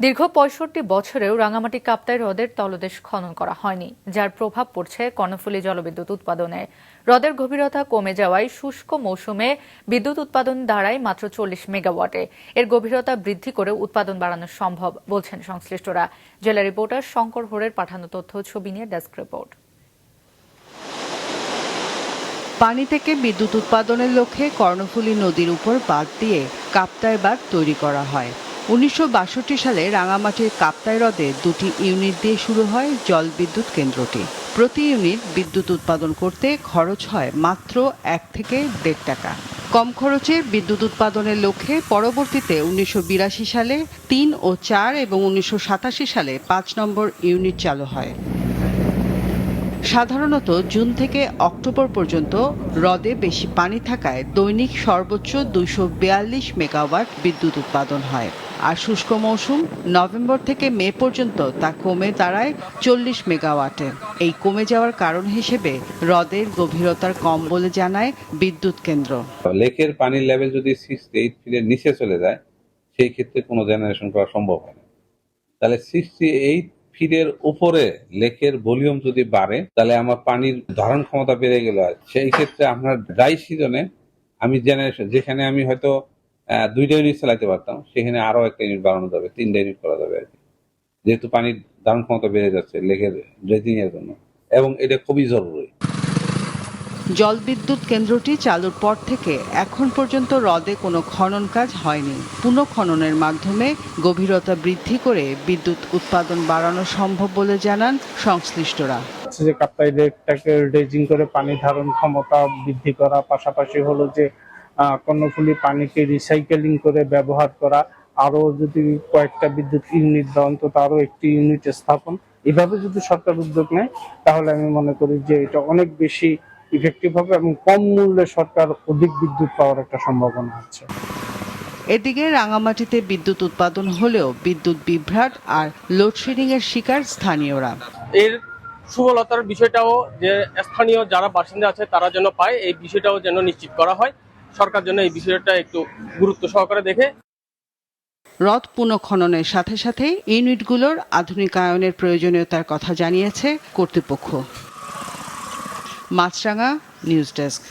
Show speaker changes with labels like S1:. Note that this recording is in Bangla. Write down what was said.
S1: দীর্ঘ ৬৫ বছরেও রাঙামাটি কাপ্তাই হ্রদের তলদেশ খনন করা হয়নি, যার প্রভাব পড়ছে কর্ণফুলী জলবিদ্যুৎ উৎপাদনে। হ্রদের গভীরতা কমে যাওয়ায় শুষ্ক মৌসুমে বিদ্যুৎ উৎপাদন দাঁড়ায় মাত্র ৪০ মেগাওয়াটে। এর গভীরতা বৃদ্ধি করে উৎপাদন বাড়ানো সম্ভব বলছেন সংশ্লিষ্টরা। জেলা রিপোর্টার শঙ্কর হোরের পাঠানো তথ্য ছবি নিয়ে ডেস্ক রিপোর্ট।
S2: পানি থেকে বিদ্যুৎ উৎপাদনের লক্ষ্যে কর্ণফুলী নদীর উপর বাঁধ দিয়ে কাপ্তাই বাঁধ তৈরি করা হয়। ১৯৬২ সালে রাঙামাটির কাপ্তাই হ্রদে ২টি ইউনিট দিয়ে শুরু হয় জল বিদ্যুৎ কেন্দ্রটি। প্রতি ইউনিট বিদ্যুৎ উৎপাদন করতে খরচ হয় মাত্র ১ থেকে ১.৫ টাকা। কম খরচে বিদ্যুৎ উৎপাদনের লক্ষ্যে পরবর্তীতে ১৯৮২ সালে ৩ ও ৪ এবং ১৯৮৭ সালে ৫ নম্বর ইউনিট চালু হয়। সাধারণত জুন থেকে অক্টোবর পর্যন্ত হ্রদে বেশি পানি থাকায় দৈনিক সর্বোচ্চ ২৪২ মেগাওয়াট বিদ্যুৎ উৎপাদন হয়। আর শুষ্ক মৌসুম নভেম্বর থেকে মে পর্যন্ত তা কমে দাঁড়ায় ৪০ মেগাওয়াটে। এই কমে যাওয়ার কারণ হিসেবে হ্রদের গভীরতার কম বলে জানায় বিদ্যুৎ কেন্দ্র।
S3: লেকের পানির লেভেল যদি 6 to 8 ফিটের নিচে চলে যায়, সেই ক্ষেত্রে কোনো জেনারেশন করা সম্ভব হয় না। তাহলে 68 ফিটের উপরে লেকের ভলিউম যদি বাড়ে, তাহলে আমার পানির ধারণ ক্ষমতা বেড়ে গেল। সেই ক্ষেত্রে আপনার ড্রাই সিজনে আমি জেনারেশন, যেখানে আমি হয়তো 2টা ইউনিট চালাতে পারতাম, সেখানে আরো 1টা ইউনিট বাড়ানো যাবে, 3টা ইউনিট করা যাবে আর কি, যেহেতু পানির ধারণ ক্ষমতা বেড়ে যাচ্ছে লেকের ড্রেজিং এর জন্য, এবং এটা খুবই জরুরি।
S2: জলবিদ্যুৎ কেন্দ্রটি চালুর পর থেকে এখন পর্যন্ত হ্রদে কোনো খনন কাজ হয়নি। পুনঃখননের মাধ্যমে গভীরতা বৃদ্ধি করে বিদ্যুৎ উৎপাদন বাড়ানো সম্ভব বলে জানান সংশ্লিষ্টরা।
S4: যে কাপ্তাই লেকটাকে ড্রেজিং করে পানি ধারণ ক্ষমতা বৃদ্ধি করা, পাশাপাশি হলো যে কর্ণফুলী পানিকে রিসাইকেলিং করে ব্যবহার করা, আরো যদি কয়েকটা বিদ্যুৎ ইউনিট বা অন্তত আরো একটি ইউনিট স্থাপন, এভাবে যদি সরকার উদ্যোগ নেয়, তাহলে আমি মনে করি যে এটা অনেক বেশি ইফেক্টিভ হবে এবং কম মূল্যে সরকার অধিক বিদ্যুৎ পাওয়ার একটা সম্ভাবনা আছে।
S2: এদিকে রাঙামাটিতে বিদ্যুৎ উৎপাদন হলেও বিদ্যুৎ বিভ্রাট আর লোডশেডিং এর শিকার স্থানীয়রা।
S5: এর সুফলতার বিষয়টাও যে স্থানীয় যারা বাসিন্দা আছে তারা যেন পায়, এই বিষয়টাও যেন নিশ্চিত করা হয়। সরকার যেন এই বিষয়টা একটু গুরুত্ব সহকারে দেখে।
S2: হ্রদ পুনঃখননের সাথে সাথে ইউনিটগুলোর আধুনিকায়নের প্রয়োজনীয়তার কথা জানিয়েছে কর্তৃপক্ষ। মাছরাঙা নিউজ ডেস্ক।